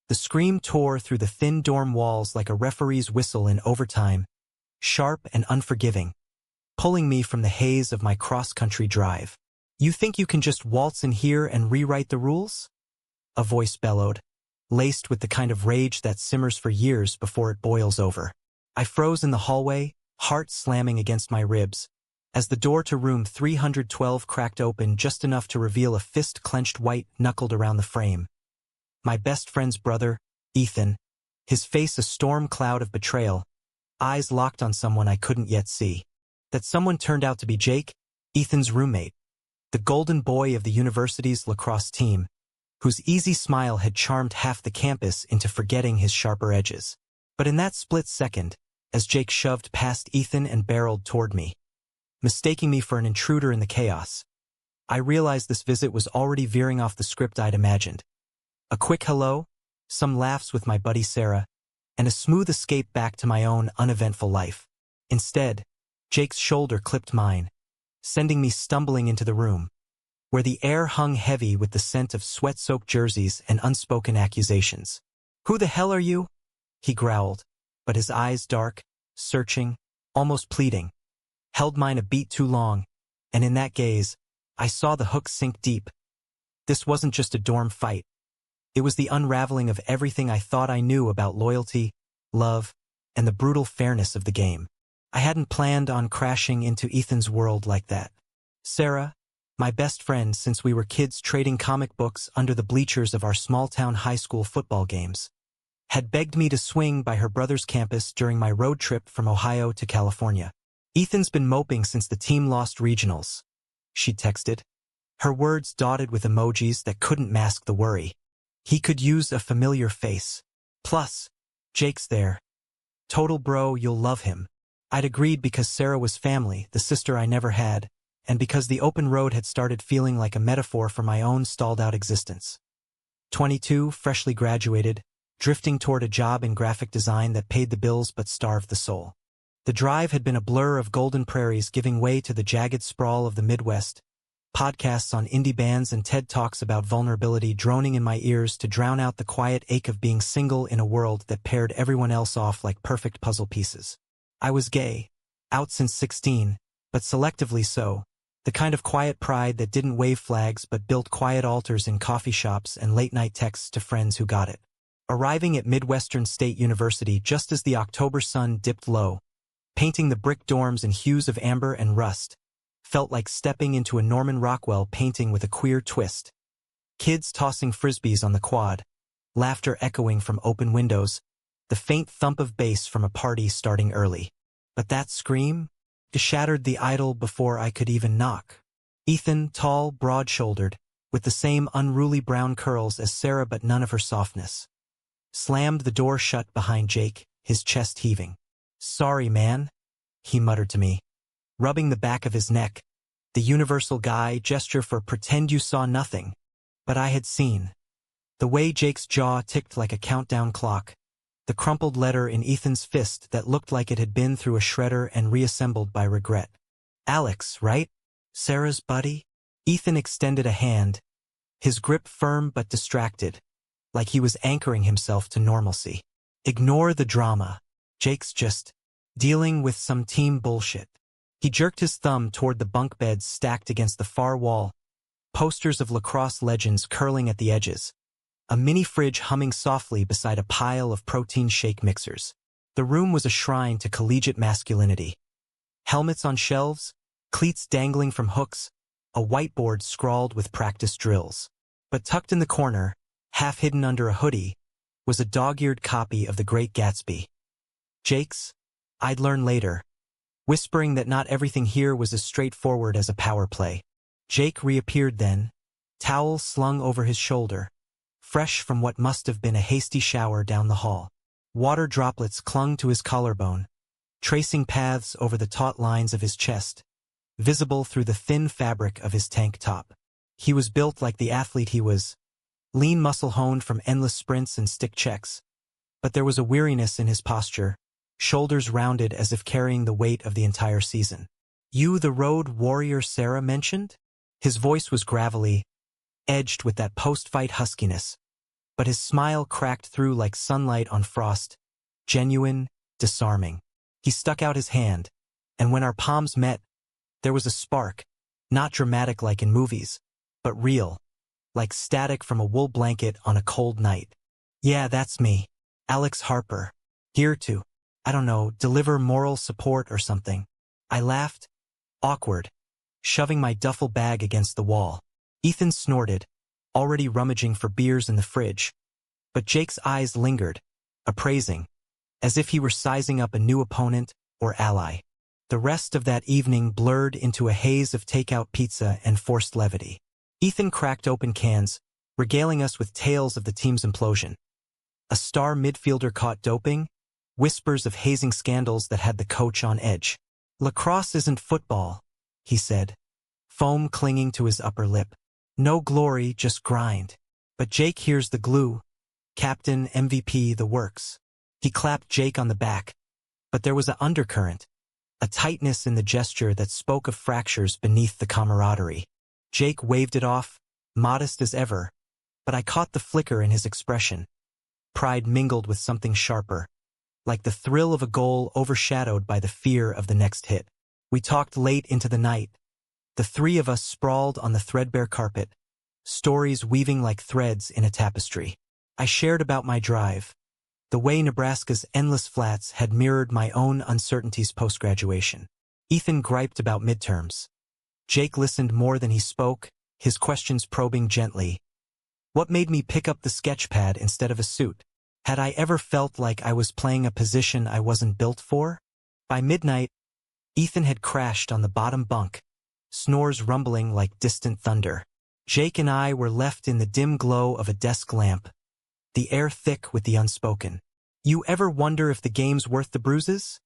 The scream tore through the thin dorm walls like a referee's whistle in overtime, sharp and unforgiving, pulling me from the haze of my cross-country drive. "You think you can just waltz in here and rewrite the rules?" a voice bellowed, laced with the kind of rage that simmers for years before it boils over. I froze in the hallway, heart slamming against my ribs, as the door to room 312 cracked open just enough to reveal a fist clenched white knuckled around the frame. My best friend's brother, Ethan, his face a storm cloud of betrayal, eyes locked on someone I couldn't yet see. That someone turned out to be Jake, Ethan's roommate, the golden boy of the university's lacrosse team, whose easy smile had charmed half the campus into forgetting his sharper edges. But in that split second, as Jake shoved past Ethan and barreled toward me, mistaking me for an intruder in the chaos, I realized this visit was already veering off the script I'd imagined. A quick hello, some laughs with my buddy Sarah, and a smooth escape back to my own uneventful life. Instead, Jake's shoulder clipped mine, sending me stumbling into the room, where the air hung heavy with the scent of sweat-soaked jerseys and unspoken accusations. "Who the hell are you?" he growled, but his eyes dark, searching, almost pleading, held mine a beat too long, and in that gaze, I saw the hook sink deep. This wasn't just a dorm fight. It was the unraveling of everything I thought I knew about loyalty, love, and the brutal fairness of the game. I hadn't planned on crashing into Ethan's world like that. Sarah, my best friend since we were kids trading comic books under the bleachers of our small-town high school football games, had begged me to swing by her brother's campus during my road trip from Ohio to California. "Ethan's been moping since the team lost regionals," she texted, her words dotted with emojis that couldn't mask the worry. "He could use a familiar face. Plus, Jake's there. Total bro, you'll love him." I'd agreed because Sarah was family, the sister I never had, and because the open road had started feeling like a metaphor for my own stalled-out existence. 22, freshly graduated, drifting toward a job in graphic design that paid the bills but starved the soul. The drive had been a blur of golden prairies giving way to the jagged sprawl of the Midwest, podcasts on indie bands and TED Talks about vulnerability droning in my ears to drown out the quiet ache of being single in a world that paired everyone else off like perfect puzzle pieces. I was gay, out since 16, but selectively so, the kind of quiet pride that didn't wave flags but built quiet altars in coffee shops and late-night texts to friends who got it. Arriving at Midwestern State University just as the October sun dipped low, painting the brick dorms in hues of amber and rust, felt like stepping into a Norman Rockwell painting with a queer twist. Kids tossing frisbees on the quad, laughter echoing from open windows, the faint thump of bass from a party starting early. But that scream shattered the idol before I could even knock. Ethan, tall, broad-shouldered, with the same unruly brown curls as Sarah but none of her softness, slammed the door shut behind Jake, his chest heaving. "Sorry, man," he muttered to me, rubbing the back of his neck, the universal guy gesture for pretend you saw nothing. But I had seen. The way Jake's jaw ticked like a countdown clock, the crumpled letter in Ethan's fist that looked like it had been through a shredder and reassembled by regret. "Alex, right? Sarah's buddy?" Ethan extended a hand, his grip firm but distracted, like he was anchoring himself to normalcy. "Ignore the drama. Jake's just dealing with some team bullshit." He jerked his thumb toward the bunk beds stacked against the far wall, posters of lacrosse legends curling at the edges, a mini fridge humming softly beside a pile of protein shake mixers. The room was a shrine to collegiate masculinity. Helmets on shelves, cleats dangling from hooks, a whiteboard scrawled with practice drills. But tucked in the corner, half hidden under a hoodie, was a dog-eared copy of The Great Gatsby. Jake's, I'd learn later, whispering that not everything here was as straightforward as a power play. Jake reappeared then, towel slung over his shoulder, fresh from what must have been a hasty shower down the hall. Water droplets clung to his collarbone, tracing paths over the taut lines of his chest, visible through the thin fabric of his tank top. He was built like the athlete he was, lean muscle honed from endless sprints and stick checks. But there was a weariness in his posture, shoulders rounded as if carrying the weight of the entire season. "You the road warrior Sarah mentioned?" His voice was gravelly, edged with that post-fight huskiness. but his smile cracked through like sunlight on frost, genuine, disarming. He stuck out his hand, and when our palms met, there was a spark, not dramatic like in movies, but real, like static from a wool blanket on a cold night. Yeah, that's me, Alex Harper, here to, I don't know, deliver moral support or something. I laughed, awkward, shoving my duffel bag against the wall. Ethan snorted, already rummaging for beers in the fridge, but Jake's eyes lingered, appraising, as if he were sizing up a new opponent or ally. The rest of that evening blurred into a haze of takeout pizza and forced levity. Ethan cracked open cans, regaling us with tales of the team's implosion. A star midfielder caught doping, whispers of hazing scandals that had the coach on edge. Lacrosse isn't football, he said, foam clinging to his upper lip. No glory, just grind. But Jake here's the glue. Captain, MVP, the works. He clapped Jake on the back, but there was an undercurrent, a tightness in the gesture that spoke of fractures beneath the camaraderie. Jake waved it off, modest as ever, but I caught the flicker in his expression. Pride mingled with something sharper, like the thrill of a goal overshadowed by the fear of the next hit. We talked late into the night, the three of us sprawled on the threadbare carpet, stories weaving like threads in a tapestry. I shared about my drive, the way Nebraska's endless flats had mirrored my own uncertainties post-graduation. Ethan griped about midterms. Jake listened more than he spoke, his questions probing gently. What made me pick up the sketch pad instead of a suit? Had I ever felt like I was playing a position I wasn't built for? By midnight, Ethan had crashed on the bottom bunk, snores rumbling like distant thunder. Jake and I were left in the dim glow of a desk lamp, the air thick with the unspoken. You ever wonder if the game's worth the bruises?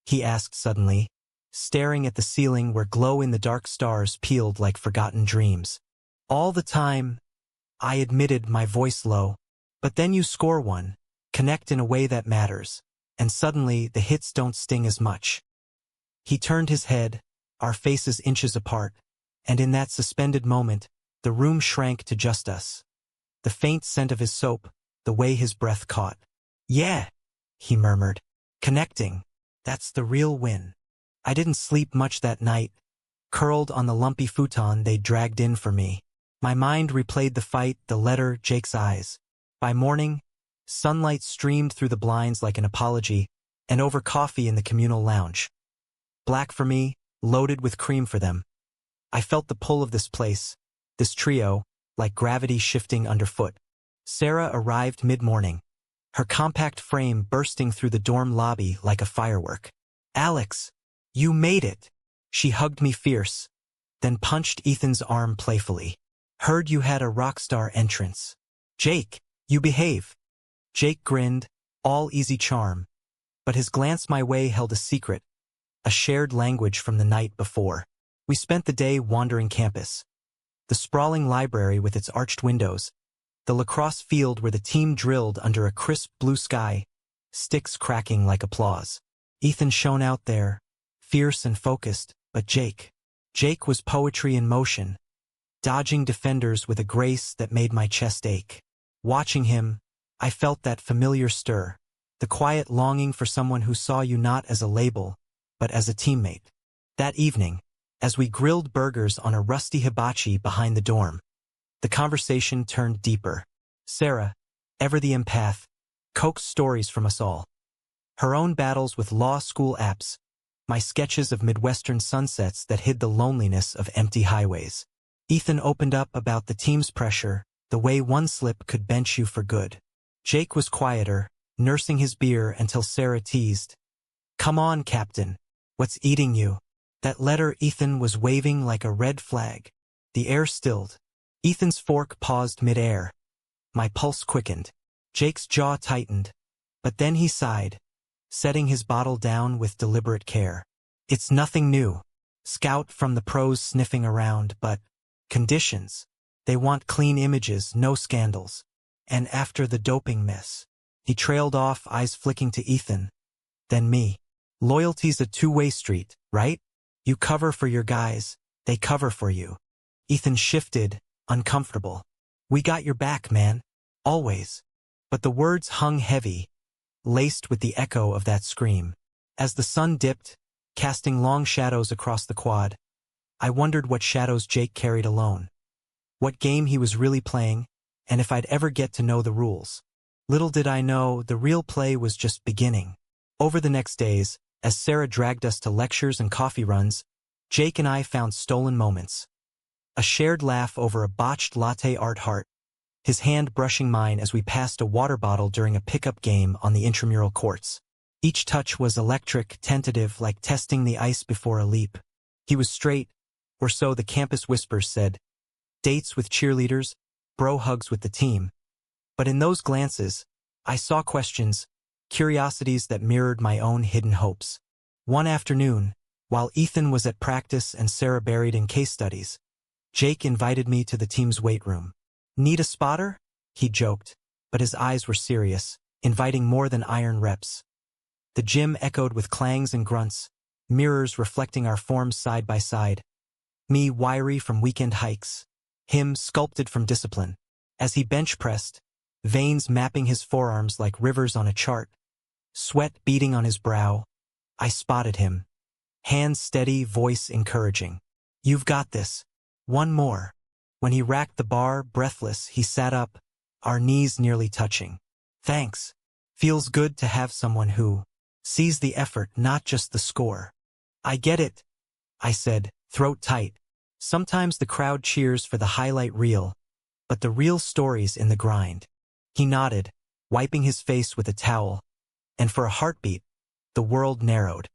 He asked suddenly, staring at the ceiling where glow-in-the-dark stars peeled like forgotten dreams. All the time, I admitted, my voice low. But then you score one, connect in a way that matters, and suddenly the hits don't sting as much. He turned his head, our faces inches apart, and in that suspended moment, the room shrank to just us. The faint scent of his soap, the way his breath caught. Yeah, he murmured. Connecting, that's the real win. I didn't sleep much that night, curled on the lumpy futon they'd dragged in for me. My mind replayed the fight, the letter, Jake's eyes. By morning, sunlight streamed through the blinds like an apology, and over coffee in the communal lounge. Black for me, loaded with cream for them. I felt the pull of this place, this trio, like gravity shifting underfoot. Sarah arrived mid-morning, her compact frame bursting through the dorm lobby like a firework. Alex, you made it! She hugged me fierce, then punched Ethan's arm playfully. Heard you had a rock star entrance. Jake, you behave. Jake grinned, all easy charm, but his glance my way held a secret, a shared language from the night before. We spent the day wandering campus. The sprawling library with its arched windows, the lacrosse field where the team drilled under a crisp blue sky, sticks cracking like applause. Ethan shone out there, fierce and focused, but Jake was poetry in motion, dodging defenders with a grace that made my chest ache. Watching him, I felt that familiar stir, the quiet longing for someone who saw you not as a label, but as a teammate. That evening, as we grilled burgers on a rusty hibachi behind the dorm, the conversation turned deeper. Sarah, ever the empath, coaxed stories from us all. Her own battles with law school apps, my sketches of Midwestern sunsets that hid the loneliness of empty highways. Ethan opened up about the team's pressure, the way one slip could bench you for good. Jake was quieter, nursing his beer until Sarah teased. Come on, Captain. What's eating you? That letter Ethan was waving like a red flag. The air stilled. Ethan's fork paused mid-air. My pulse quickened. Jake's jaw tightened. But then he sighed, setting his bottle down with deliberate care. It's nothing new. Scout from the pros sniffing around, but conditions. They want clean images, no scandals. And after the doping mess, he trailed off, eyes flicking to Ethan. Then me. Loyalty's a two-way street, right? You cover for your guys, they cover for you. Ethan shifted, uncomfortable. We got your back, man. Always. But the words hung heavy, laced with the echo of that scream. As the sun dipped, casting long shadows across the quad, I wondered what shadows Jake carried alone, what game he was really playing, and if I'd ever get to know the rules. Little did I know, the real play was just beginning. Over the next days, as Sarah dragged us to lectures and coffee runs, Jake and I found stolen moments. A shared laugh over a botched latte art heart, his hand brushing mine as we passed a water bottle during a pickup game on the intramural courts. Each touch was electric, tentative, like testing the ice before a leap. He was straight, or so the campus whispers said. Dates with cheerleaders, bro hugs with the team. But in those glances, I saw questions, curiosities that mirrored my own hidden hopes. One afternoon, while Ethan was at practice and Sarah buried in case studies, Jake invited me to the team's weight room. Need a spotter? He joked, but his eyes were serious, inviting more than iron reps. The gym echoed with clangs and grunts, mirrors reflecting our forms side by side. Me wiry from weekend hikes, him sculpted from discipline. As he bench pressed, veins mapping his forearms like rivers on a chart, sweat beading on his brow, I spotted him. Hands steady, voice encouraging. You've got this. One more. When he racked the bar, breathless, he sat up, our knees nearly touching. Thanks. Feels good to have someone who sees the effort, not just the score. I get it, I said, throat tight. Sometimes the crowd cheers for the highlight reel, but the real story's in the grind. He nodded, wiping his face with a towel, and for a heartbeat, the world narrowed.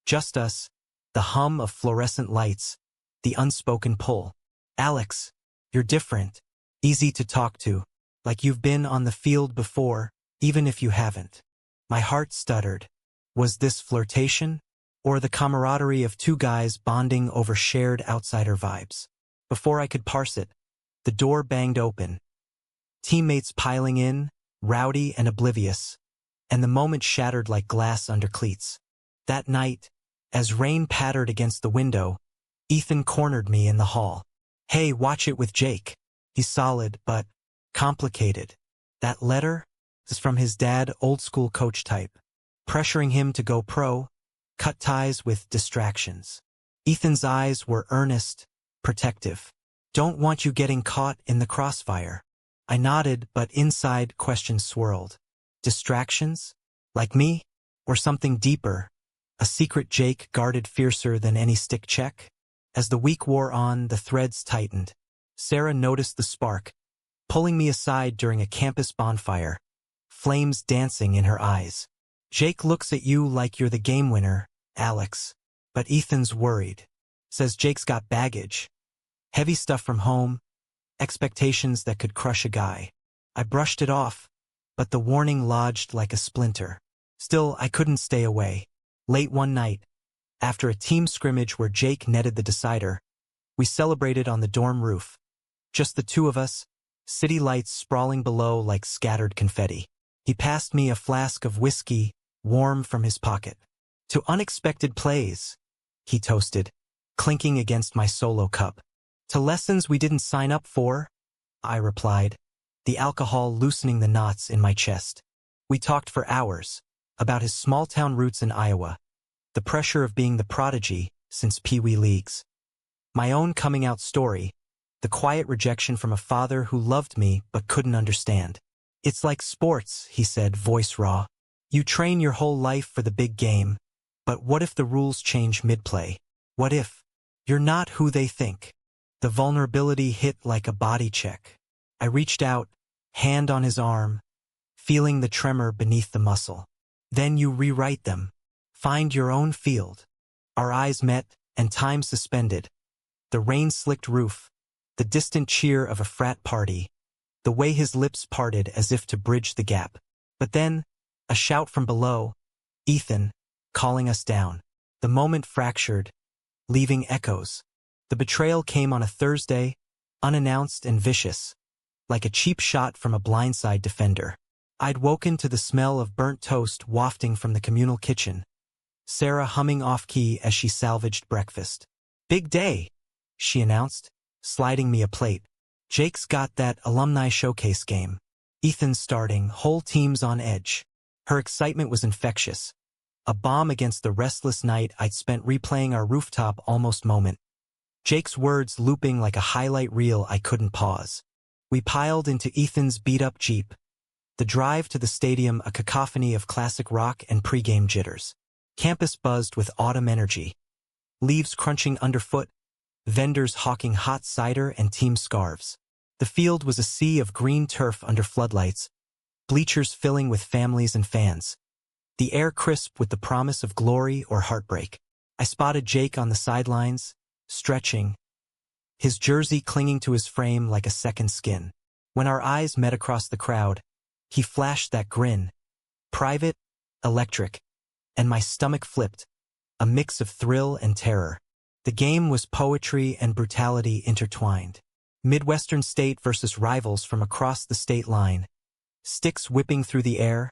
Just us, the hum of fluorescent lights, the unspoken pull. Alex, you're different, easy to talk to, like you've been on the field before, even if you haven't. My heart stuttered. Was this flirtation, or the camaraderie of two guys bonding over shared outsider vibes? Before I could parse it, the door banged open. Teammates piling in, rowdy and oblivious, and the moment shattered like glass under cleats. That night, as rain pattered against the window, Ethan cornered me in the hall. Hey, watch it with Jake. He's solid, but complicated. That letter is from his dad, old school coach type, pressuring him to go pro, cut ties with distractions. Ethan's eyes were earnest, protective. Don't want you getting caught in the crossfire. I nodded, but inside questions swirled. Distractions? Like me? Or something deeper? A secret Jake guarded fiercer than any stick check? As the week wore on, the threads tightened. Sarah noticed the spark, pulling me aside during a campus bonfire, flames dancing in her eyes. Jake looks at you like you're the game winner, Alex. But Ethan's worried. Says Jake's got baggage. Heavy stuff from home, expectations that could crush a guy. I brushed it off, but the warning lodged like a splinter. Still, I couldn't stay away. Late one night, after a team scrimmage where Jake netted the decider, we celebrated on the dorm roof. Just the two of us, city lights sprawling below like scattered confetti. He passed me a flask of whiskey, warm from his pocket. To unexpected plays, he toasted, clinking against my solo cup. To lessons we didn't sign up for, I replied, the alcohol loosening the knots in my chest. We talked for hours, about his small-town roots in Iowa, the pressure of being the prodigy since Pee Wee leagues, my own coming-out story, the quiet rejection from a father who loved me but couldn't understand. It's like sports, he said, voice raw. You train your whole life for the big game, but what if the rules change mid-play? What if you're not who they think? The vulnerability hit like a body check. I reached out, hand on his arm, feeling the tremor beneath the muscle. Then you rewrite them. Find your own field. Our eyes met, and time suspended. The rain-slicked roof, the distant cheer of a frat party, the way his lips parted as if to bridge the gap. But then, a shout from below, Ethan, calling us down. The moment fractured, leaving echoes. The betrayal came on a Thursday, unannounced and vicious, like a cheap shot from a blindside defender. I'd woken to the smell of burnt toast wafting from the communal kitchen, Sarah humming off-key as she salvaged breakfast. Big day, she announced, sliding me a plate. Jake's got that alumni showcase game. Ethan starting, whole teams on edge. Her excitement was infectious. A balm against the restless night I'd spent replaying our rooftop almost moment. Jake's words looping like a highlight reel I couldn't pause. We piled into Ethan's beat-up Jeep. The drive to the stadium a cacophony of classic rock and pregame jitters. Campus buzzed with autumn energy. Leaves crunching underfoot, vendors hawking hot cider and team scarves. The field was a sea of green turf under floodlights, bleachers filling with families and fans. The air crisp with the promise of glory or heartbreak. I spotted Jake on the sidelines, stretching, his jersey clinging to his frame like a second skin. When our eyes met across the crowd, he flashed that grin. Private, electric, and my stomach flipped, a mix of thrill and terror. The game was poetry and brutality intertwined. Midwestern state versus rivals from across the state line. Sticks whipping through the air,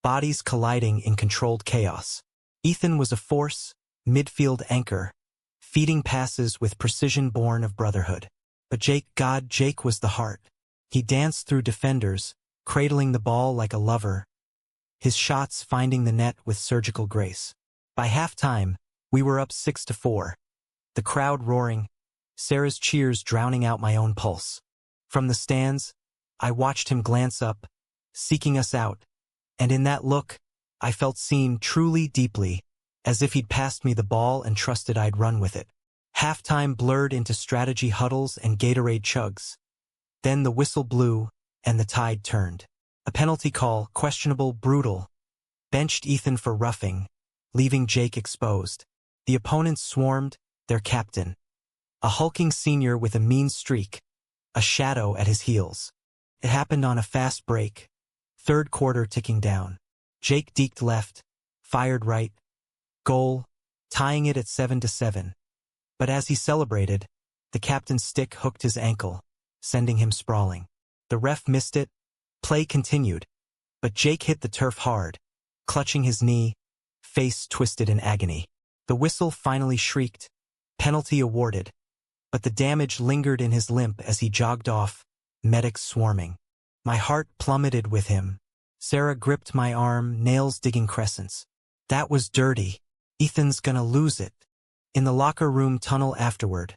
bodies colliding in controlled chaos. Ethan was a force, midfield anchor, feeding passes with precision born of brotherhood. But Jake was the heart. He danced through defenders, cradling the ball like a lover, his shots finding the net with surgical grace. By halftime, we were up 6-4. The crowd roaring, Sarah's cheers drowning out my own pulse. From the stands, I watched him glance up, seeking us out, and in that look, I felt seen truly deeply, as if he'd passed me the ball and trusted I'd run with it. Halftime blurred into strategy huddles and Gatorade chugs. Then the whistle blew, and the tide turned. A penalty call, questionable, brutal, benched Ethan for roughing, leaving Jake exposed. The opponents swarmed, their captain, a hulking senior with a mean streak, a shadow at his heels. It happened on a fast break, third quarter ticking down. Jake deked left, fired right, goal, tying it at 7-7. But as he celebrated, the captain's stick hooked his ankle, sending him sprawling. The ref missed it, play continued, but Jake hit the turf hard, clutching his knee, face twisted in agony. The whistle finally shrieked, penalty awarded, but the damage lingered in his limp as he jogged off, medics swarming. My heart plummeted with him. Sarah gripped my arm, nails digging crescents. That was dirty. Ethan's gonna lose it. In the locker room tunnel afterward,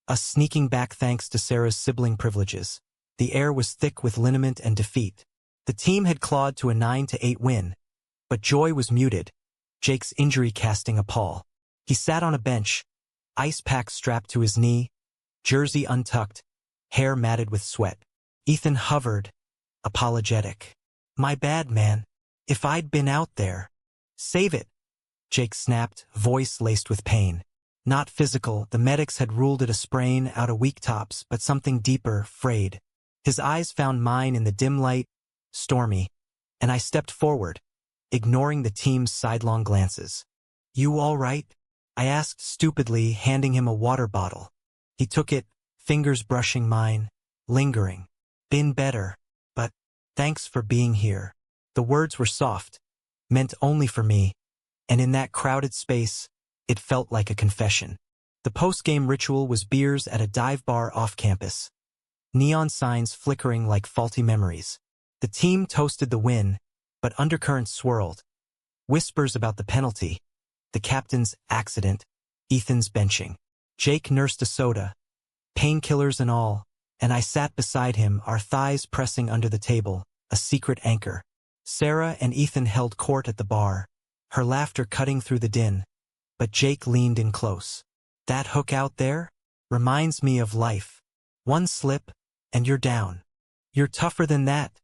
us sneaking back thanks to Sarah's sibling privileges. The air was thick with liniment and defeat. The team had clawed to a 9-8 win, but joy was muted, Jake's injury casting a pall. He sat on a bench, ice pack strapped to his knee, jersey untucked, hair matted with sweat. Ethan hovered, apologetic. My bad, man. If I'd been out there. Save it, Jake snapped, voice laced with pain. Not physical, the medics had ruled it a sprain out of weak tops, but something deeper, frayed. His eyes found mine in the dim light, stormy, and I stepped forward, ignoring the team's sidelong glances. You all right? I asked stupidly, handing him a water bottle. He took it, fingers brushing mine, lingering. Been better, but thanks for being here. The words were soft, meant only for me, and in that crowded space, it felt like a confession. The post-game ritual was beers at a dive bar off campus. Neon signs flickering like faulty memories. The team toasted the win, but undercurrents swirled. Whispers about the penalty, the captain's accident, Ethan's benching. Jake nursed a soda, painkillers and all, and I sat beside him, our thighs pressing under the table, a secret anchor. Sarah and Ethan held court at the bar, her laughter cutting through the din, but Jake leaned in close. That hook out there reminds me of life. One slip, and you're down. You're tougher than that,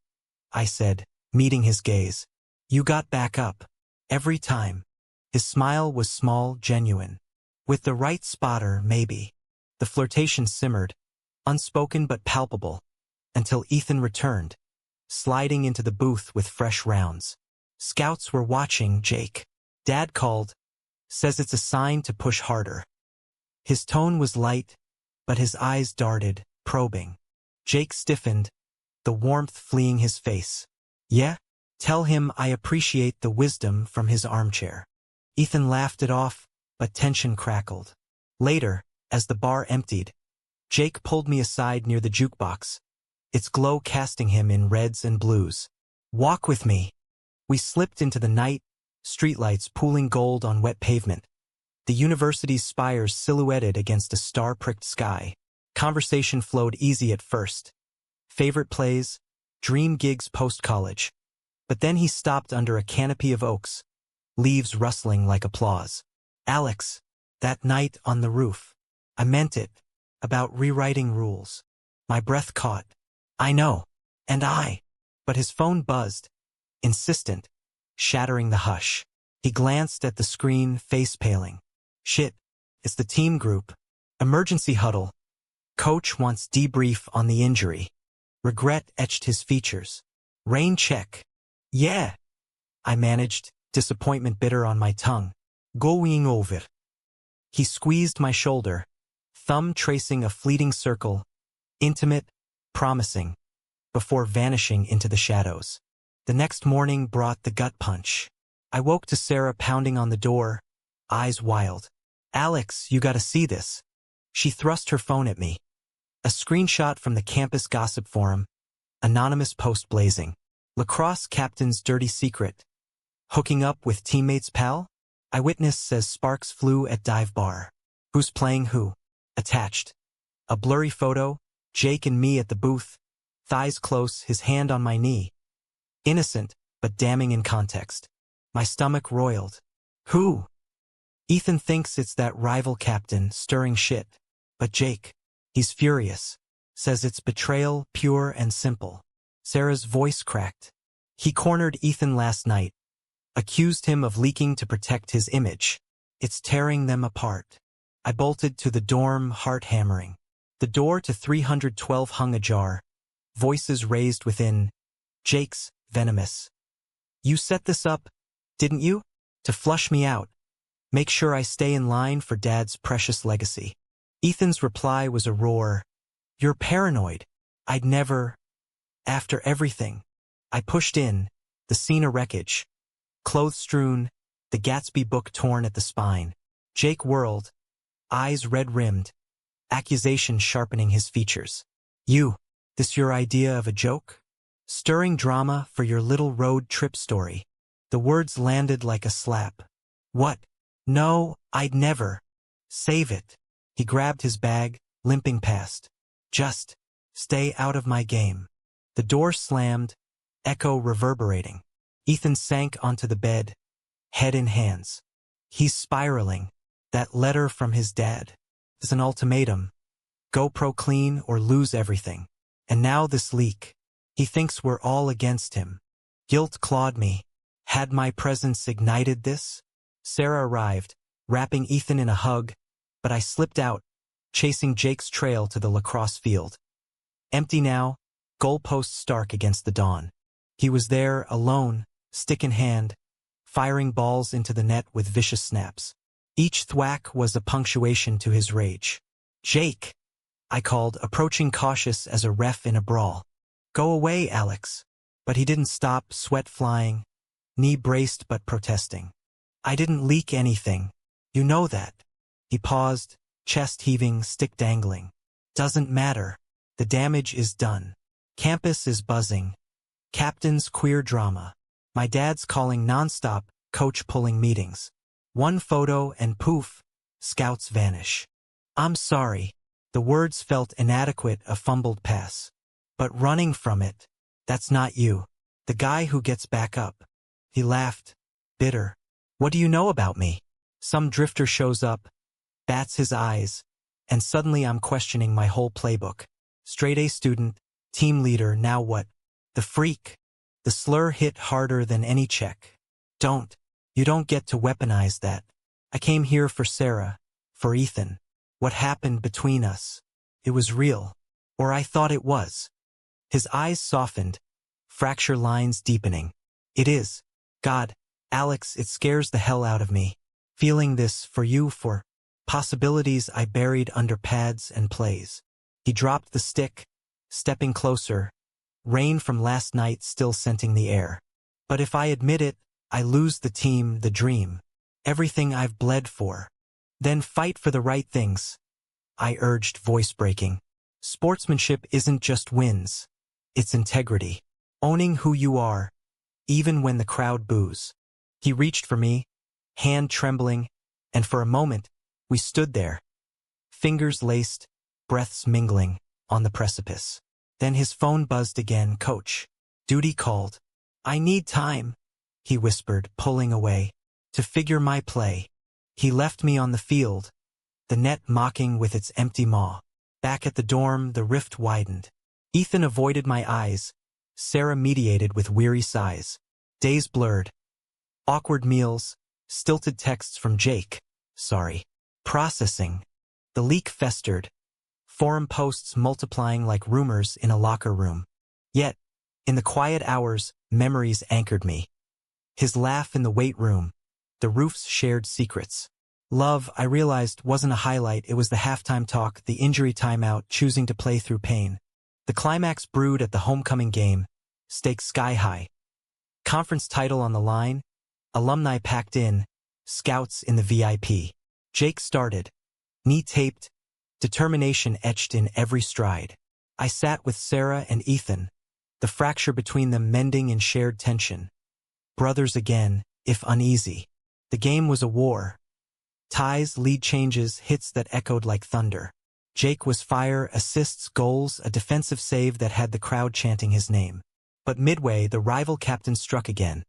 I said, meeting his gaze. You got back up. Every time. His smile was small, genuine. With the right spotter, maybe. The flirtation simmered, unspoken but palpable, until Ethan returned, sliding into the booth with fresh rounds. Scouts were watching, Jake. Dad called. Says it's a sign to push harder. His tone was light, but his eyes darted, probing. Jake stiffened, the warmth fleeing his face. Yeah? Tell him I appreciate the wisdom from his armchair. Ethan laughed it off, but tension crackled. Later, as the bar emptied, Jake pulled me aside near the jukebox. its glow casting him in reds and blues. Walk with me. We slipped into the night, streetlights pooling gold on wet pavement. The university's spires silhouetted against a star-pricked sky. Conversation flowed easy at first. Favorite plays, dream gigs post-college. But then he stopped under a canopy of oaks, leaves rustling like applause. Alex, that night on the roof. I meant it, about rewriting rules. My breath caught. I know, and I. But his phone buzzed, insistent, shattering the hush. He glanced at the screen, face paling. Shit, it's the team group. Emergency huddle. Coach wants debrief on the injury. Regret etched his features. Rain check. Yeah. I managed, disappointment bitter on my tongue. Going over. He squeezed my shoulder, thumb tracing a fleeting circle, intimate, promising, before vanishing into the shadows. The next morning brought the gut punch. I woke to Sarah pounding on the door, eyes wild. Alex, you gotta see this. She thrust her phone at me. A screenshot from the campus gossip forum, anonymous post blazing. Lacrosse captain's dirty secret. Hooking up with teammates' pal? Eyewitness says sparks flew at dive bar. Who's playing who? Attached. A blurry photo, Jake and me at the booth, thighs close, his hand on my knee. Innocent, but damning in context. My stomach roiled. Who? Ethan thinks it's that rival captain stirring shit. But Jake, he's furious. Says it's betrayal, pure and simple. Sarah's voice cracked. He cornered Ethan last night. Accused him of leaking to protect his image. It's tearing them apart. I bolted to the dorm, heart hammering. The door to 312 hung ajar. Voices raised within. Jake's, venomous. You set this up, didn't you? To flush me out. Make sure I stay in line for Dad's precious legacy. Ethan's reply was a roar. You're paranoid. I'd never. After everything. I pushed in, the scene a wreckage. Clothes strewn, the Gatsby book torn at the spine. Jake whirled, eyes red-rimmed, accusation sharpening his features. You, this your idea of a joke? Stirring drama for your little road trip story. The words landed like a slap. What? No, I'd never. Save it. He grabbed his bag, limping past. Just stay out of my game. The door slammed, echo reverberating. Ethan sank onto the bed, head in hands. He's spiraling. That letter from his dad is an ultimatum. GoPro clean or lose everything. And now this leak. He thinks we're all against him. Guilt clawed me. Had my presence ignited this? Sarah arrived, wrapping Ethan in a hug, but I slipped out, chasing Jake's trail to the lacrosse field. Empty now, goalposts stark against the dawn. He was there, alone, stick in hand, firing balls into the net with vicious snaps. Each thwack was a punctuation to his rage. Jake, I called, approaching cautious as a ref in a brawl. Go away, Alex. But he didn't stop, sweat flying, knee braced but protesting. I didn't leak anything. You know that. He paused, chest heaving, stick dangling. Doesn't matter. The damage is done. Campus is buzzing. Captain's queer drama. My dad's calling nonstop, coach pulling meetings. One photo and poof, scouts vanish. I'm sorry. The words felt inadequate, a fumbled pass. But running from it, that's not you. The guy who gets back up. He laughed, bitter. What do you know about me? Some drifter shows up, bats his eyes, and suddenly I'm questioning my whole playbook. Straight-A student, team leader, now what? The freak. The slur hit harder than any check. Don't. You don't get to weaponize that. I came here for Sarah, for Ethan. What happened between us? It was real. Or I thought it was. His eyes softened, fracture lines deepening. It is. God, Alex, it scares the hell out of me. Feeling this for you, for possibilities I buried under pads and plays. He dropped the stick, stepping closer, rain from last night still scenting the air. But if I admit it, I lose the team, the dream, everything I've bled for. Then fight for the right things. I urged, voice breaking. Sportsmanship isn't just wins. It's integrity. Owning who you are, even when the crowd boos. He reached for me, hand trembling, and for a moment, we stood there, fingers laced, breaths mingling, on the precipice. Then his phone buzzed again. Coach. Duty called. I need time, he whispered, pulling away, to figure my play. He left me on the field, the net mocking with its empty maw. Back at the dorm, the rift widened. Ethan avoided my eyes. Sarah mediated with weary sighs. Days blurred. Awkward meals, stilted texts from Jake. Sorry. Processing. The leak festered. Forum posts multiplying like rumors in a locker room. Yet, in the quiet hours, memories anchored me. His laugh in the weight room. The roof's shared secrets. Love, I realized, wasn't a highlight. It was the halftime talk, the injury timeout, choosing to play through pain. The climax brewed at the homecoming game, stakes sky high. Conference title on the line, alumni packed in, scouts in the VIP. Jake started, knee taped, determination etched in every stride. I sat with Sarah and Ethan, the fracture between them mending in shared tension. Brothers again, if uneasy. The game was a war. Ties, lead changes, hits that echoed like thunder. Jake was fire, assists, goals, a defensive save that had the crowd chanting his name. But midway, the rival captain struck again.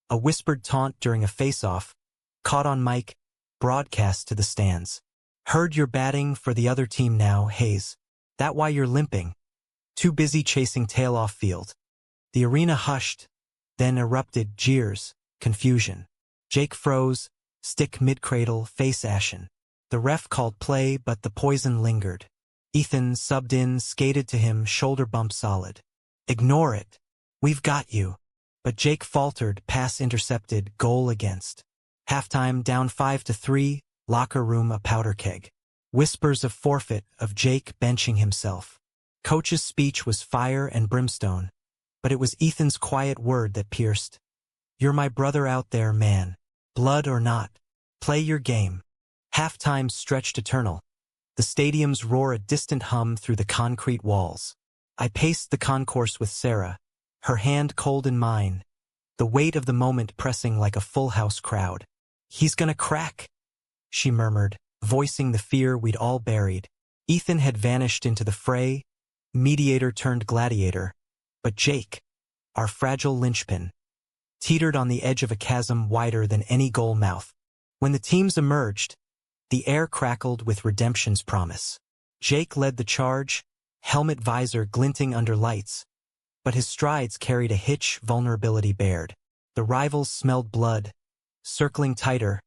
A whispered taunt during a face-off, caught on mic, broadcast to the stands. Heard you're batting for the other team now, Hayes. That why you're limping? Too busy chasing tail off field. The arena hushed, then erupted jeers, confusion. Jake froze, stick mid-cradle, face ashen. The ref called play, but the poison lingered. Ethan subbed in, skated to him, shoulder bump solid. Ignore it. We've got you. But Jake faltered, pass intercepted, goal against. Halftime down 5-3, locker room a powder keg. Whispers of forfeit, of Jake benching himself. Coach's speech was fire and brimstone, but it was Ethan's quiet word that pierced. You're my brother out there, man. Blood or not, play your game. Halftime stretched eternal. The stadium's roar a distant hum through the concrete walls. I paced the concourse with Sarah, her hand cold in mine, the weight of the moment pressing like a full house crowd. He's gonna crack, she murmured, voicing the fear we'd all buried. Ethan had vanished into the fray, mediator turned gladiator, but Jake, our fragile linchpin, teetered on the edge of a chasm wider than any goal mouth. When the teams emerged, the air crackled with redemption's promise. Jake led the charge, helmet visor glinting under lights, but his strides carried a hitch, vulnerability bared. The rivals smelled blood, circling tighter,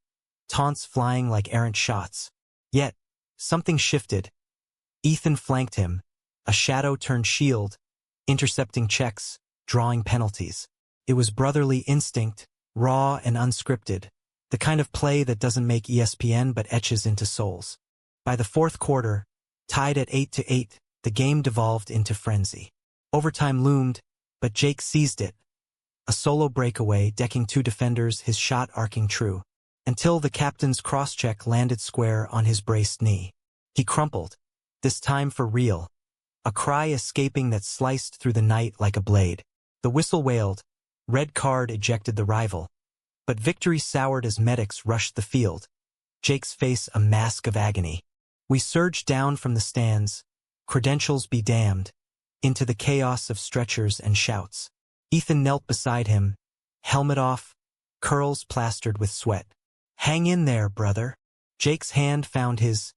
taunts flying like errant shots. Yet, something shifted. Ethan flanked him, a shadow turned shield, intercepting checks, drawing penalties. It was brotherly instinct, raw and unscripted, the kind of play that doesn't make ESPN but etches into souls. By the fourth quarter, tied at 8-8, the game devolved into frenzy. Overtime loomed, but Jake seized it. A solo breakaway, decking two defenders, his shot arcing true, until the captain's cross-check landed square on his braced knee. He crumpled, this time for real, a cry escaping that sliced through the night like a blade. The whistle wailed, red card ejected the rival, but victory soured as medics rushed the field, Jake's face a mask of agony. We surged down from the stands, credentials be damned, into the chaos of stretchers and shouts. Ethan knelt beside him, helmet off, curls plastered with sweat. Hang in there, brother. Jake's hand found his,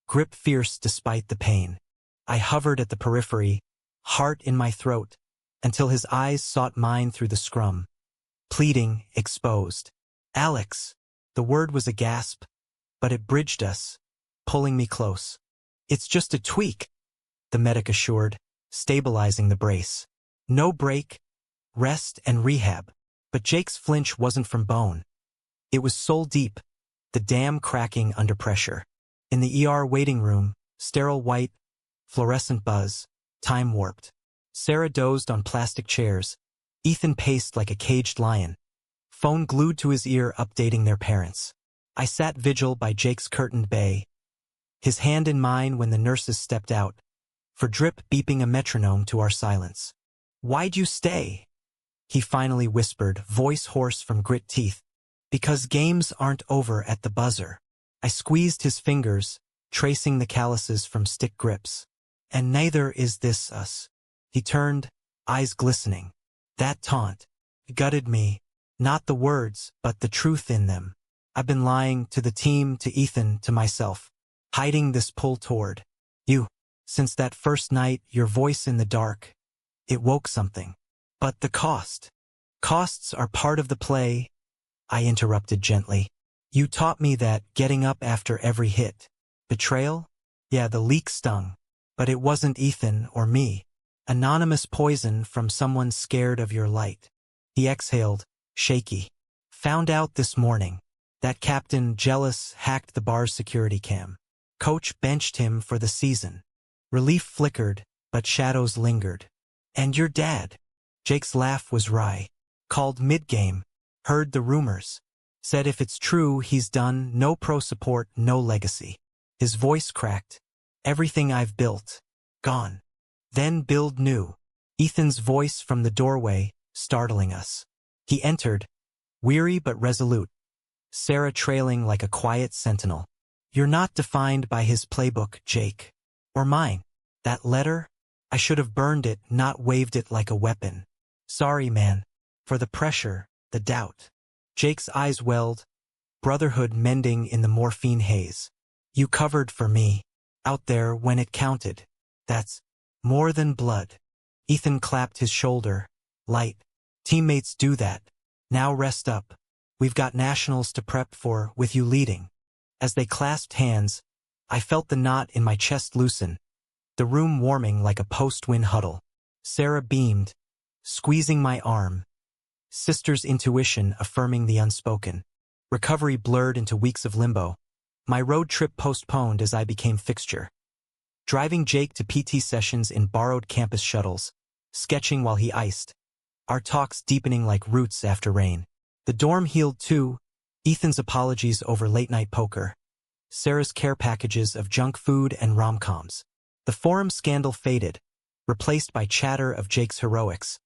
grip fierce despite the pain. I hovered at the periphery, heart in my throat, until his eyes sought mine through the scrum. Pleading, exposed. Alex. The word was a gasp, but it bridged us, pulling me close. It's just a tweak, the medic assured, stabilizing the brace. No break, rest and rehab. But Jake's flinch wasn't from bone. It was soul deep, the dam cracking under pressure. In the ER waiting room, sterile white, fluorescent buzz, time warped. Sarah dozed on plastic chairs. Ethan paced like a caged lion, phone glued to his ear updating their parents. I sat vigil by Jake's curtained bay, his hand in mine when the nurses stepped out, for drip beeping a metronome to our silence. Why'd you stay? He finally whispered, voice hoarse from grit teeth. Because games aren't over at the buzzer. I squeezed his fingers, tracing the calluses from stick grips. And neither is this us. He turned, eyes glistening. That taunt gutted me. Not the words, but the truth in them. I've been lying to the team, to Ethan, to myself. Hiding this pull toward you. Since that first night, your voice in the dark. It woke something. But the cost. Costs are part of the play, I interrupted gently. You taught me that, getting up after every hit. Betrayal? Yeah, the leak stung. But it wasn't Ethan or me. Anonymous poison from someone scared of your light. He exhaled, shaky. Found out this morning. That captain, jealous, hacked the bar's security cam. Coach benched him for the season. Relief flickered, but shadows lingered. And your dad? Jake's laugh was wry. Called mid-game. Heard the rumors. Said if it's true, he's done. No pro support, no legacy. His voice cracked. Everything I've built. Gone. Then build new. Ethan's voice from the doorway, startling us. He entered, weary but resolute. Sarah trailing like a quiet sentinel. You're not defined by his playbook, Jake. Or mine. That letter? I should have burned it, not waved it like a weapon. Sorry, man. For the pressure, the doubt. Jake's eyes welled, brotherhood mending in the morphine haze. You covered for me. Out there when it counted. That's more than blood. Ethan clapped his shoulder. Light. Teammates do that. Now rest up. We've got nationals to prep for, with you leading. As they clasped hands, I felt the knot in my chest loosen. The room warming like a post-win huddle. Sarah beamed, squeezing my arm. Sister's intuition affirming the unspoken. Recovery blurred into weeks of limbo. My road trip postponed as I became fixture. Driving Jake to PT sessions in borrowed campus shuttles. Sketching while he iced. Our talks deepening like roots after rain. The dorm healed too. Ethan's apologies over late-night poker. Sarah's care packages of junk food and rom-coms. The forum scandal faded, replaced by chatter of Jake's heroics.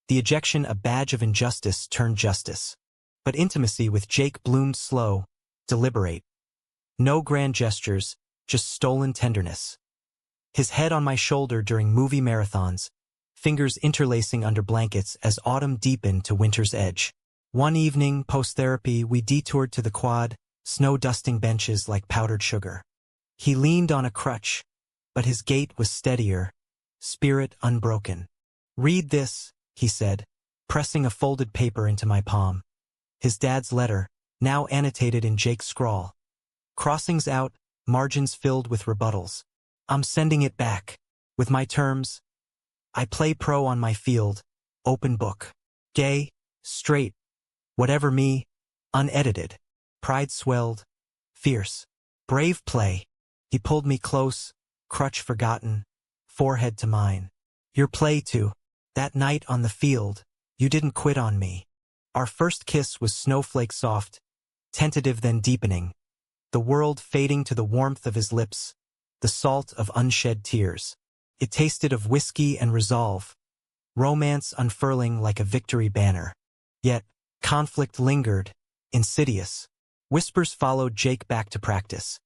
The ejection a badge of injustice turned justice. But intimacy with Jake bloomed slow, deliberate. No grand gestures, just stolen tenderness. His head on my shoulder during movie marathons, fingers interlacing under blankets as autumn deepened to winter's edge. One evening, post-therapy, we detoured to the quad, snow-dusting benches like powdered sugar. He leaned on a crutch, but his gait was steadier, spirit unbroken. Read this, he said, pressing a folded paper into my palm. His dad's letter, now annotated in Jake's scrawl. Crossings out, margins filled with rebuttals. I'm sending it back. With my terms. I play pro on my field. Open book. Gay. Straight. Whatever me. Unedited. Pride swelled. Fierce. Brave play. He pulled me close. Crutch forgotten. Forehead to mine. Your play too. That night on the field. You didn't quit on me. Our first kiss was snowflake soft. Tentative then deepening. The world fading to the warmth of his lips. The salt of unshed tears. It tasted of whiskey and resolve. Romance unfurling like a victory banner. Yet, conflict lingered, insidious. Whispers followed Jake back to practice.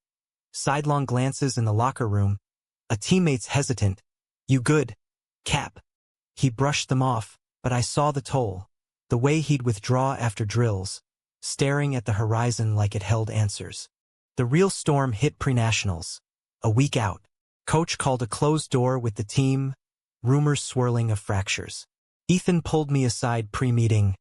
Sidelong glances in the locker room. A teammate's hesitant. You good, Cap. He brushed them off, but I saw the toll. The way he'd withdraw after drills. Staring at the horizon like it held answers. The real storm hit pre-nationals. A week out. Coach called a closed door with the team, rumors swirling of fractures. Ethan pulled me aside pre-meeting.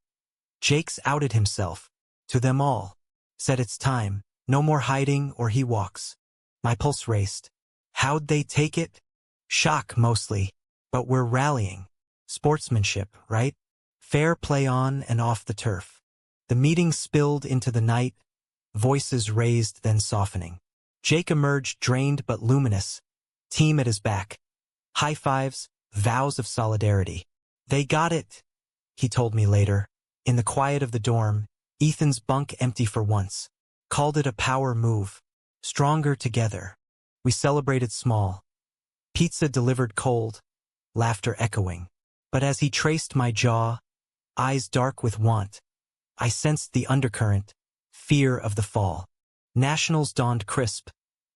Jake's outed himself. To them all. Said it's time. No more hiding or he walks. My pulse raced. How'd they take it? Shock mostly. But we're rallying. Sportsmanship, right? Fair play on and off the turf. The meeting spilled into the night. Voices raised then softening. Jake emerged drained but luminous. Team at his back. High fives, vows of solidarity. They got it, he told me later. In the quiet of the dorm, Ethan's bunk empty for once. Called it a power move. Stronger together. We celebrated small. Pizza delivered cold. Laughter echoing. But as he traced my jaw, eyes dark with want, I sensed the undercurrent, fear of the fall. Nationals dawned crisp.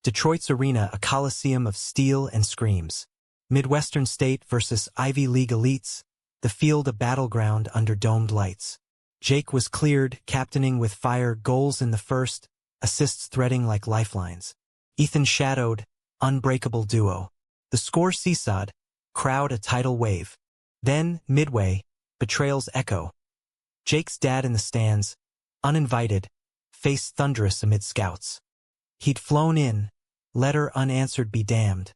Detroit's arena a coliseum of steel and screams. Midwestern State versus Ivy League elites, the field a battleground under domed lights. Jake was cleared, captaining with fire, goals in the first, assists threading like lifelines. Ethan shadowed, unbreakable duo. The score seesawed, crowd a tidal wave. Then, midway, betrayals echo. Jake's dad in the stands, uninvited, face thunderous amid scouts. He'd flown in, letter unanswered be damned.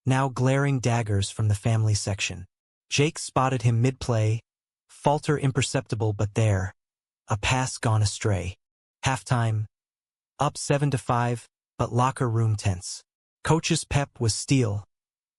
Now glaring daggers from the family section. Jake spotted him mid-play, falter imperceptible but there. A pass gone astray. Halftime. Up 7-5, but locker room tense. Coach's pep was steel.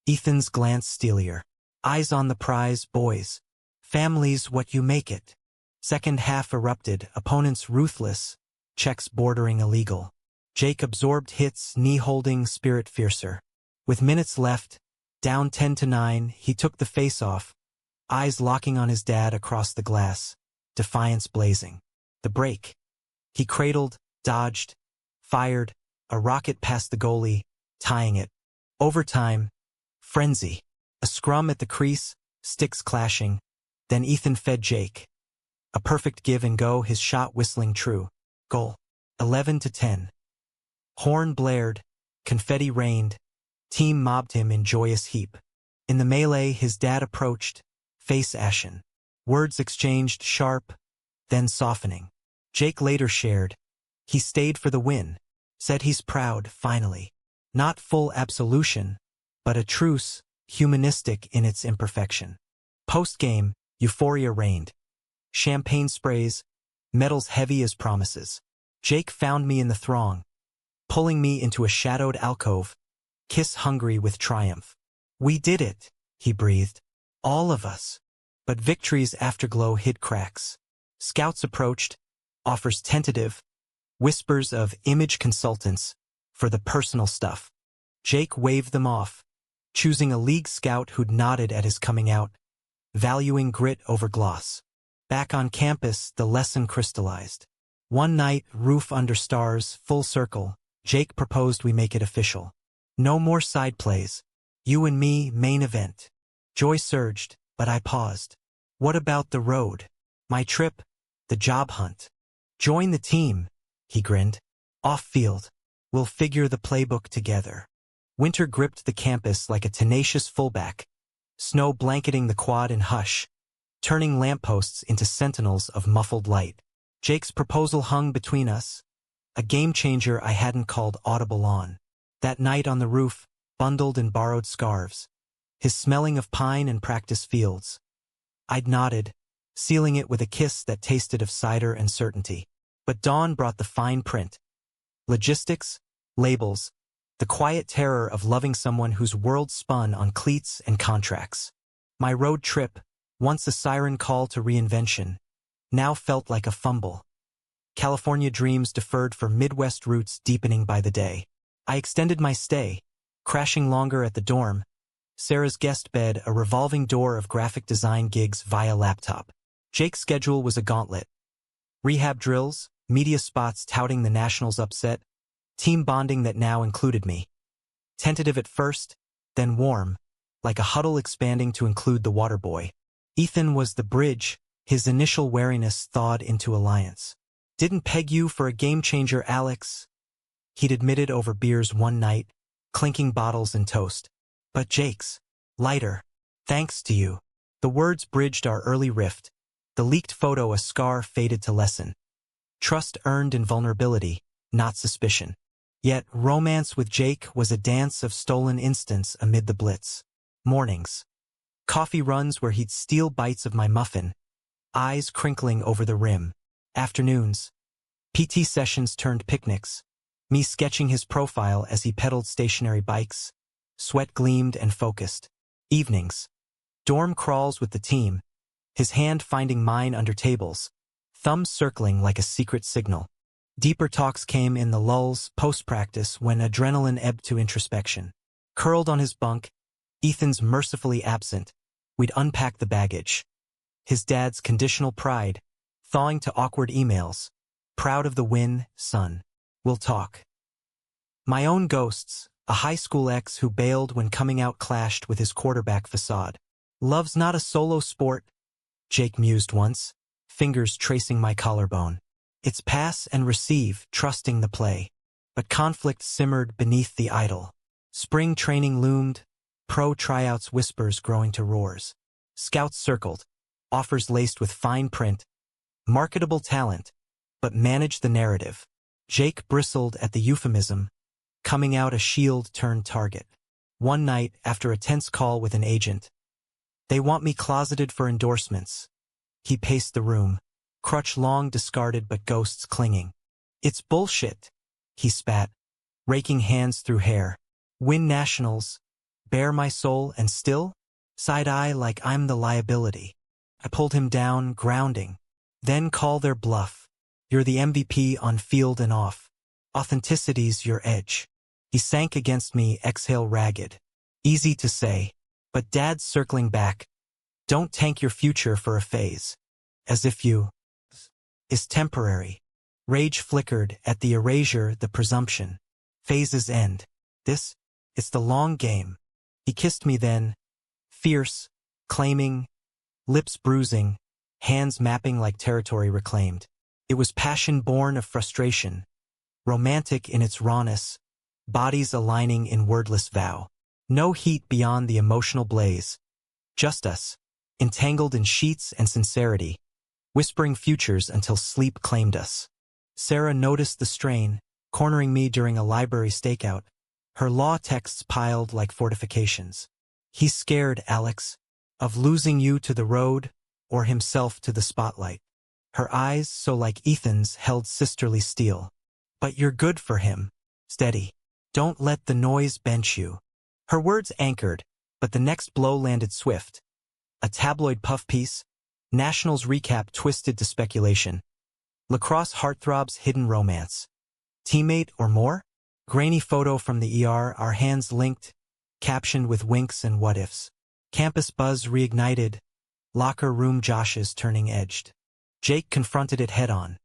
Ethan's glance steelier. Eyes on the prize, boys. Family's what you make it. Second half erupted, opponents ruthless, checks bordering illegal. Jake absorbed hits, knee-holding, spirit fiercer. With minutes left, down 10-9, he took the face-off, eyes locking on his dad across the glass, defiance blazing. The break. He cradled, dodged, fired, a rocket past the goalie, tying it. Overtime. Frenzy. A scrum at the crease, sticks clashing. Then Ethan fed Jake. A perfect give and go, his shot whistling true. Goal. 11-10. Horn blared, confetti rained. Team mobbed him in joyous heap. In the melee his dad approached, face ashen. Words exchanged sharp, then softening. Jake later shared. He stayed for the win. Said he's proud, finally. Not full absolution, but a truce, humanistic in its imperfection. Post-game, euphoria reigned. Champagne sprays, medals heavy as promises. Jake found me in the throng, pulling me into a shadowed alcove, kiss-hungry with triumph. We did it, he breathed. All of us. But victory's afterglow hid cracks. Scouts approached, offers tentative, whispers of image consultants for the personal stuff. Jake waved them off, choosing a league scout who'd nodded at his coming out, valuing grit over gloss. Back on campus, the lesson crystallized. One night, roof under stars, full circle, Jake proposed we make it official. No more side plays. You and me, main event. Joy surged, but I paused. What about the road? My trip? The job hunt? Join the team, he grinned. Off-field. We'll figure the playbook together. Winter gripped the campus like a tenacious fullback, snow blanketing the quad in hush, turning lampposts into sentinels of muffled light. Jake's proposal hung between us, a game-changer I hadn't called audible on. That night on the roof, bundled in borrowed scarves, his smelling of pine and practice fields. I'd nodded, sealing it with a kiss that tasted of cider and certainty. But dawn brought the fine print. Logistics, labels, the quiet terror of loving someone whose world spun on cleats and contracts. My road trip, once a siren call to reinvention, now felt like a fumble. California dreams deferred for Midwest roots deepening by the day. I extended my stay, crashing longer at the dorm, Sarah's guest bed a revolving door of graphic design gigs via laptop. Jake's schedule was a gauntlet. Rehab drills, media spots touting the Nationals upset, team bonding that now included me. Tentative at first, then warm, like a huddle expanding to include the water boy. Ethan was the bridge, his initial wariness thawed into alliance. Didn't peg you for a game-changer, Alex? He'd admitted over beers one night, clinking bottles and toast. But Jake's, lighter. Thanks to you. The words bridged our early rift. The leaked photo a scar faded to lessen. Trust earned in vulnerability, not suspicion. Yet romance with Jake was a dance of stolen instants amid the blitz. Mornings. Coffee runs where he'd steal bites of my muffin, eyes crinkling over the rim. Afternoons. PT sessions turned picnics. Me sketching his profile as he pedaled stationary bikes. Sweat gleamed and focused. Evenings. Dorm crawls with the team, his hand finding mine under tables, thumbs circling like a secret signal. Deeper talks came in the lulls, post-practice, when adrenaline ebbed to introspection. Curled on his bunk, Ethan's mercifully absent, We'd unpack the baggage. His dad's conditional pride, thawing to awkward emails. Proud of the win, son. We'll talk. My own ghosts, a high school ex who bailed when coming out clashed with his quarterback facade. Love's not a solo sport, Jake mused once, fingers tracing my collarbone. It's pass and receive, trusting the play. But conflict simmered beneath the idol. Spring training loomed, pro tryouts whispers growing to roars. Scouts circled, offers laced with fine print, marketable talent, but manage the narrative. Jake bristled at the euphemism, coming out a shield-turned-target. One night, after a tense call with an agent, they want me closeted for endorsements. He paced the room, crutch long discarded but ghosts clinging. It's bullshit, he spat, raking hands through hair. Win nationals, bare my soul and still? Side-eye like I'm the liability. I pulled him down, grounding. Then call their bluff. You're the MVP on field and off. Authenticity's your edge. He sank against me, exhale ragged. Easy to say, but Dad's circling back. Don't tank your future for a phase. As if you is temporary. Rage flickered at the erasure, the presumption. Phases end. It's the long game. He kissed me then, fierce, claiming, lips bruising, hands mapping like territory reclaimed. It was passion born of frustration, romantic in its rawness, bodies aligning in wordless vow. No heat beyond the emotional blaze. Just us, entangled in sheets and sincerity, whispering futures until sleep claimed us. Sarah noticed the strain, cornering me during a library stakeout, her law texts piled like fortifications. He's scared, Alex, of losing you to the road or himself to the spotlight. Her eyes, so like Ethan's, held sisterly steel. But you're good for him. Steady. Don't let the noise bench you. Her words anchored, but the next blow landed swift. A tabloid puff piece, Nationals recap twisted to speculation. Lacrosse heartthrob's hidden romance. Teammate or more? Grainy photo from the ER, our hands linked, captioned with winks and what-ifs. Campus buzz reignited, locker room Josh's turning edged. Jake confronted it head-on.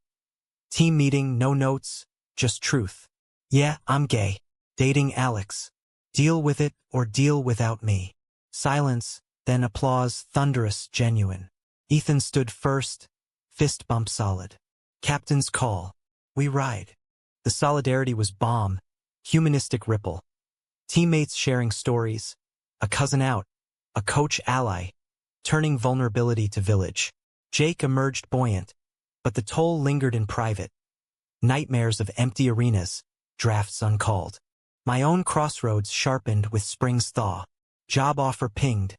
Team meeting, no notes, just truth. Yeah, I'm gay. Dating Alex. Deal with it or deal without me. Silence, then applause, thunderous, genuine. Ethan stood first, fist bump solid. Captain's call. We ride. The solidarity was bomb, humanistic ripple. Teammates sharing stories, a cousin out, a coach ally, turning vulnerability to village. Jake emerged buoyant, but the toll lingered in private. Nightmares of empty arenas, drafts uncalled. My own crossroads sharpened with spring's thaw. Job offer pinged.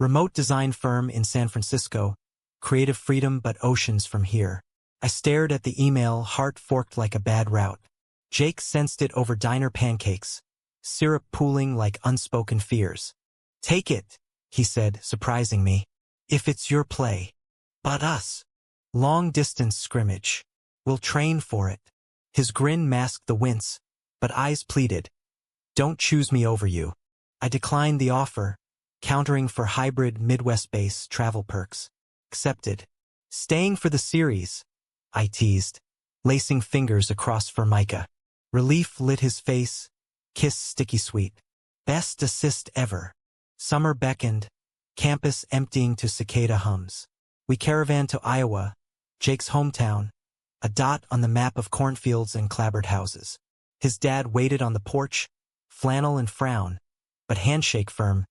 Remote design firm in San Francisco, creative freedom but oceans from here. I stared at the email, heart forked like a bad route. Jake sensed it over diner pancakes, syrup pooling like unspoken fears. Take it, he said, surprising me. If it's your play. But us. Long-distance scrimmage. We'll train for it. His grin masked the wince, but eyes pleaded. Don't choose me over you. I declined the offer, countering for hybrid Midwest-based travel perks. Accepted. Staying for the series, I teased, lacing fingers across Formica. Relief lit his face, kiss sticky sweet. Best assist ever. Summer beckoned, campus emptying to cicada hums. We caravanned to Iowa, Jake's hometown, a dot on the map of cornfields and clapboard houses. His dad waited on the porch, flannel and frown, but handshake firm.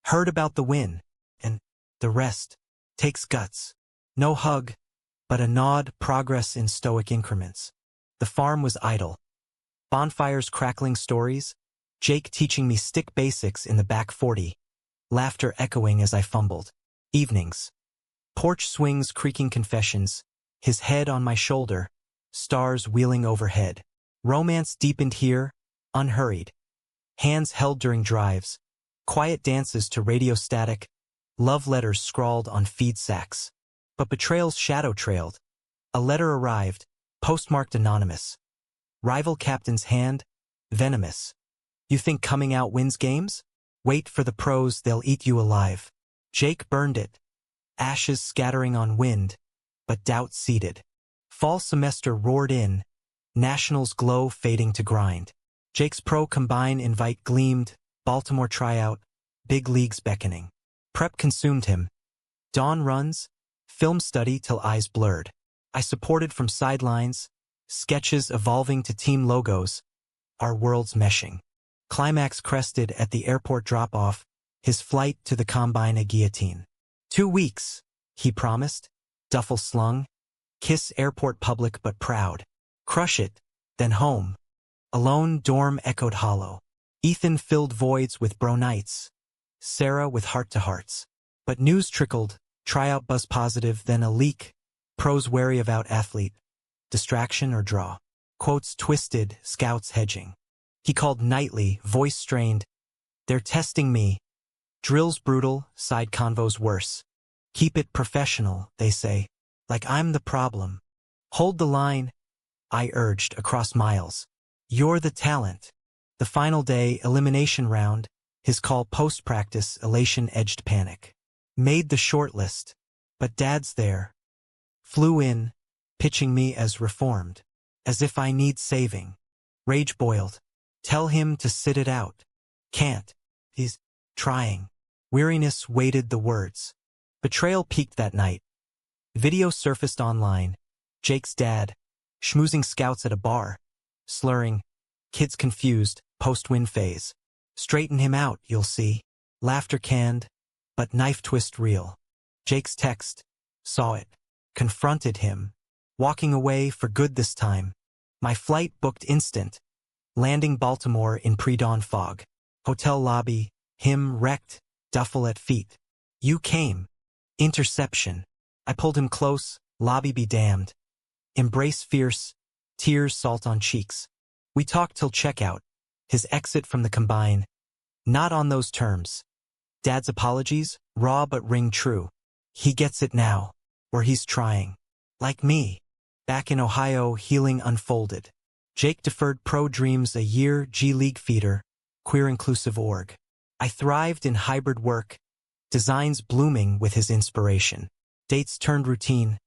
Heard about the win, and the rest takes guts. No hug, but a nod, progress in stoic increments. The farm was idle. Bonfires crackling stories, Jake teaching me stick basics in the back 40, laughter echoing as I fumbled. Evenings. Porch swings creaking confessions, his head on my shoulder, stars wheeling overhead. Romance deepened here, unhurried. Hands held during drives, quiet dances to radio static, love letters scrawled on feed sacks. But betrayal's shadow trailed. A letter arrived, postmarked anonymous. Rival captain's hand, venomous. You think coming out wins games? Wait for the pros, they'll eat you alive. Jake burned it, ashes scattering on wind, but doubt seeded. Fall semester roared in, Nationals glow fading to grind. Jake's pro combine invite gleamed, Baltimore tryout, big leagues beckoning. Prep consumed him. Dawn runs, film study till eyes blurred. I supported from sidelines, sketches evolving to team logos, our worlds meshing. Climax crested at the airport drop-off, his flight to the combine a guillotine. 2 weeks, he promised, duffel slung, kiss airport public but proud. Crush it, then home. Alone dorm echoed hollow. Ethan filled voids with bro nights, Sarah with heart-to-hearts. But news trickled, tryout buzz positive, then a leak, pros wary of out-athlete, distraction or draw. Quotes twisted, scouts hedging. He called nightly, voice strained. They're testing me. Drills brutal, side convos worse. Keep it professional, they say. Like I'm the problem. Hold the line, I urged across miles. You're the talent. The final day, elimination round, his call post-practice, elation edged panic. Made the shortlist, but Dad's there. Flew in, pitching me as reformed. As if I need saving. Rage boiled. Tell him to sit it out. Can't. He's trying. Weariness weighted the words. Betrayal peaked that night. Video surfaced online. Jake's dad, schmoozing scouts at a bar, slurring, kids confused, post-win phase. Straighten him out, you'll see. Laughter canned, but knife twist real. Jake's text, saw it, confronted him, walking away for good this time. My flight booked instant, landing Baltimore in pre-dawn fog. Hotel lobby, him wrecked, duffel at feet. You came. Interception. I pulled him close, lobby be damned. Embrace fierce, tears salt on cheeks. We talked till checkout, his exit from the combine. Not on those terms. Dad's apologies, raw but ring true. He gets it now, or he's trying. Like me. Back in Ohio, healing unfolded. Jake deferred pro dreams a year, G League feeder, queer inclusive org. I thrived in hybrid work, designs blooming with his inspiration. Dates turned routine,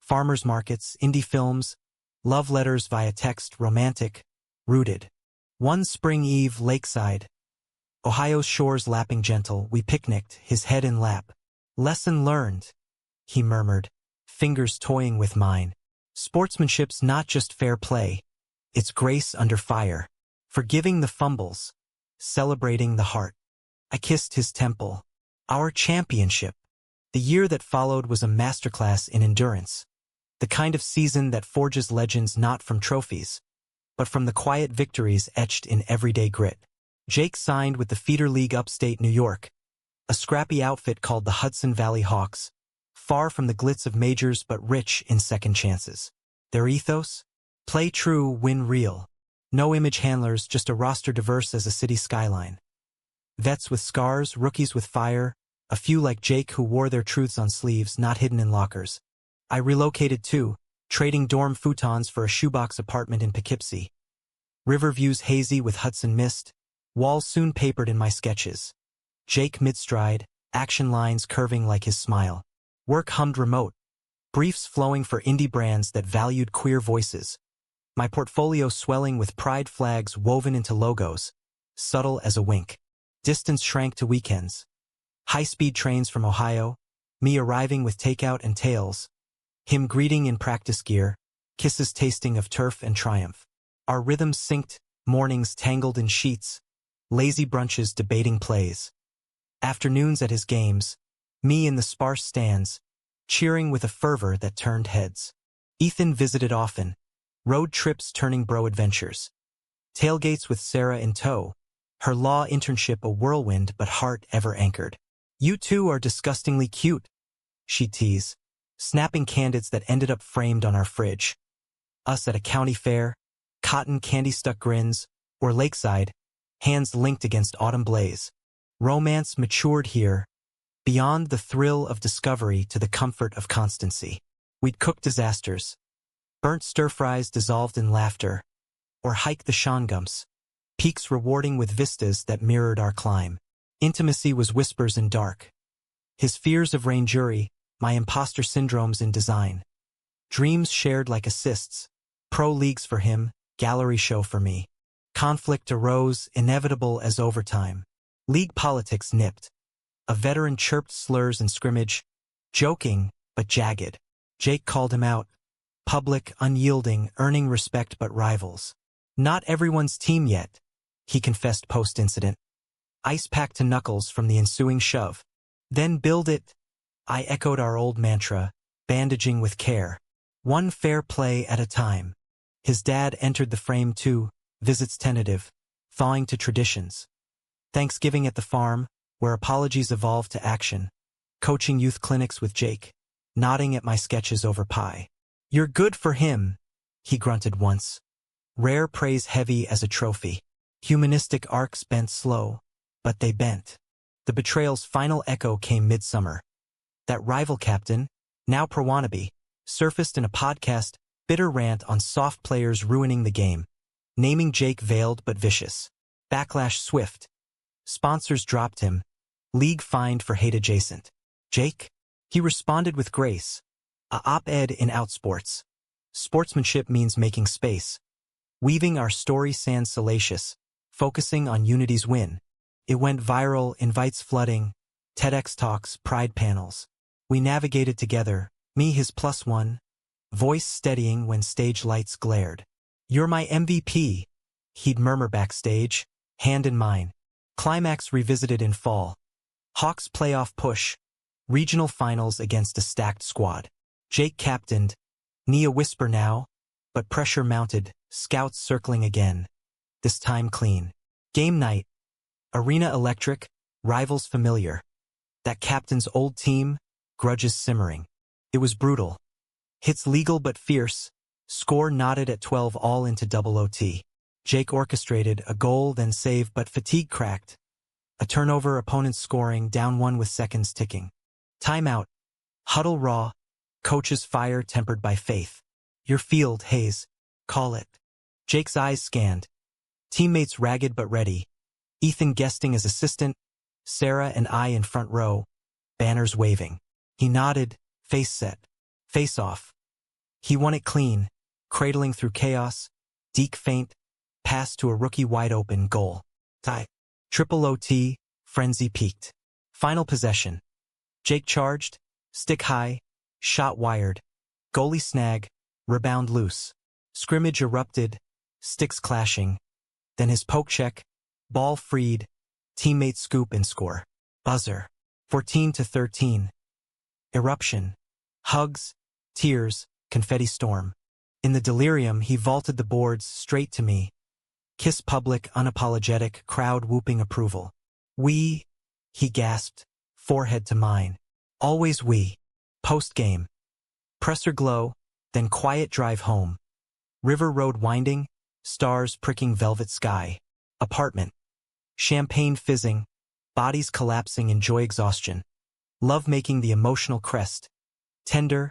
farmers markets, indie films, love letters via text, romantic, rooted. One spring eve, lakeside, Ohio's shores lapping gentle, we picnicked, his head in lap. Lesson learned, he murmured, fingers toying with mine. Sportsmanship's not just fair play, it's grace under fire, forgiving the fumbles, celebrating the heart. I kissed his temple. Our championship. The year that followed was a masterclass in endurance. The kind of season that forges legends not from trophies, but from the quiet victories etched in everyday grit. Jake signed with the feeder league upstate New York, a scrappy outfit called the Hudson Valley Hawks, far from the glitz of majors but rich in second chances. Their ethos? Play true, win real. No image handlers, just a roster diverse as a city skyline. Vets with scars, rookies with fire, a few like Jake who wore their truths on sleeves, not hidden in lockers. I relocated too, trading dorm futons for a shoebox apartment in Poughkeepsie. River views hazy with Hudson mist, walls soon papered in my sketches. Jake mid-stride, action lines curving like his smile. Work hummed remote, briefs flowing for indie brands that valued queer voices. My portfolio swelling with pride flags woven into logos, subtle as a wink. Distance shrank to weekends. High-speed trains from Ohio, me arriving with takeout and tails, him greeting in practice gear, kisses tasting of turf and triumph. Our rhythms synced, mornings tangled in sheets, lazy brunches debating plays. Afternoons at his games, me in the sparse stands, cheering with a fervor that turned heads. Ethan visited often, road trips turning bro adventures. Tailgates with Sarah in tow, her law internship a whirlwind but heart ever anchored. You two are disgustingly cute, she'd tease, snapping candids that ended up framed on our fridge. Us at a county fair, cotton candy-stuck grins, or lakeside, hands linked against autumn blaze. Romance matured here, beyond the thrill of discovery to the comfort of constancy. We'd cook disasters, burnt stir-fries dissolved in laughter, or hike the Shawngumps, peaks rewarding with vistas that mirrored our climb. Intimacy was whispers in dark. His fears of Rangeri, my imposter syndromes in design. Dreams shared like assists. Pro leagues for him, gallery show for me. Conflict arose, inevitable as overtime. League politics nipped. A veteran chirped slurs in scrimmage. Joking, but jagged. Jake called him out. Public, unyielding, earning respect but rivals. Not everyone's team yet, he confessed post-incident. Ice packed to knuckles from the ensuing shove. Then build it, I echoed our old mantra, bandaging with care. One fair play at a time. His dad entered the frame too, visits tentative, thawing to traditions. Thanksgiving at the farm, where apologies evolved to action. Coaching youth clinics with Jake, nodding at my sketches over pie. You're good for him, he grunted once. Rare praise heavy as a trophy. Humanistic arcs bent slow, but they bent. The betrayal's final echo came midsummer. That rival captain, now pro-wannabe, surfaced in a podcast, bitter rant on soft players ruining the game. Naming Jake veiled but vicious. Backlash swift. Sponsors dropped him. League fined for hate adjacent. Jake? He responded with grace. A op-ed in Outsports. Sportsmanship means making space. Weaving our story sans salacious, focusing on unity's win. It went viral, invites flooding, TEDx talks, pride panels. We navigated together, me his +1, voice steadying when stage lights glared. You're my MVP, he'd murmur backstage, hand in mine. Climax revisited in fall. Hawks playoff push, regional finals against a stacked squad. Jake captained, Nia whisper now, but pressure mounted, scouts circling again. This time clean. Game night. Arena electric, rivals familiar. That captain's old team, grudges simmering. It was brutal. Hits legal but fierce, score knotted at 12 all into double OT. Jake orchestrated a goal then save but fatigue cracked. A turnover, opponents scoring, down one with seconds ticking. Timeout. Huddle raw. Coach's fire tempered by faith. Your field, Hayes. Call it. Jake's eyes scanned. Teammates ragged but ready. Ethan guesting as assistant. Sarah and I in front row. Banners waving. He nodded, face set. Face off. He won it clean. Cradling through chaos. Deke feint. Pass to a rookie wide open goal. Tie. Triple OT. Frenzy peaked. Final possession. Jake charged. Stick high. Shot wired. Goalie snag. Rebound loose. Scrimmage erupted. Sticks clashing. Then his poke check. Ball freed. Teammate scoop and score. Buzzer. 14-13. Eruption. Hugs. Tears. Confetti storm. In the delirium, he vaulted the boards straight to me. Kiss public, unapologetic, crowd whooping approval. We, he gasped, forehead to mine. Always we. Post-game. Presser glow, then quiet drive home. River road winding, stars pricking velvet sky. Apartment. Champagne fizzing, bodies collapsing in joy exhaustion. Love making the emotional crest. Tender,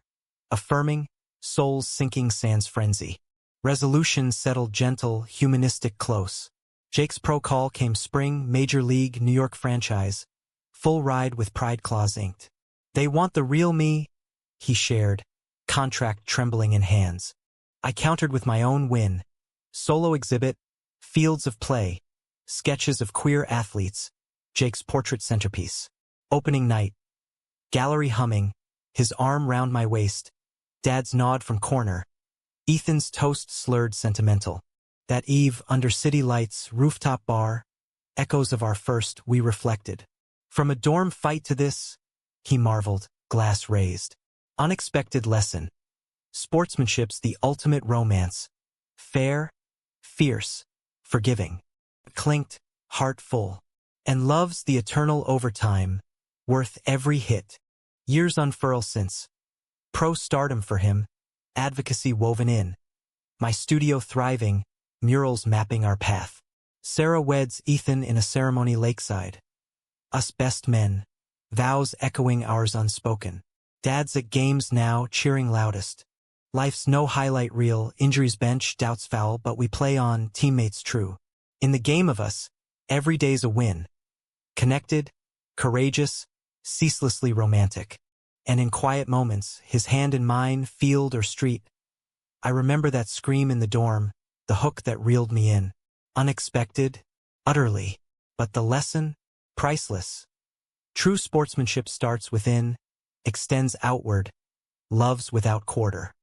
affirming, souls sinking sans frenzy. Resolution settled gentle, humanistic close. Jake's pro call came spring, Major League, New York franchise. Full ride with pride clause inked. They want the real me, he shared, contract trembling in hands. I countered with my own win. Solo exhibit, fields of play, sketches of queer athletes, Jake's portrait centerpiece. Opening night. Gallery humming, his arm round my waist. Dad's nod from corner. Ethan's toast slurred sentimental. That eve, under city lights, rooftop bar, echoes of our first, we reflected. From a dorm fight to this, he marveled, glass raised. Unexpected lesson. Sportsmanship's the ultimate romance. Fair, fierce, forgiving. Clinked, heart full. And love's the eternal overtime, worth every hit. Years unfurl since. Pro stardom for him, advocacy woven in. My studio thriving, murals mapping our path. Sarah weds Ethan in a ceremony lakeside. Us best men, vows echoing ours unspoken. Dad's at games now, cheering loudest. Life's no highlight reel, injuries bench, doubts foul, but we play on, teammates true. In the game of us, every day's a win. Connected, courageous, ceaselessly romantic. And in quiet moments, his hand in mine, field or street, I remember that scream in the dorm, the hook that reeled me in. Unexpected, utterly, but the lesson, priceless. True sportsmanship starts within, extends outward, loves without quarter.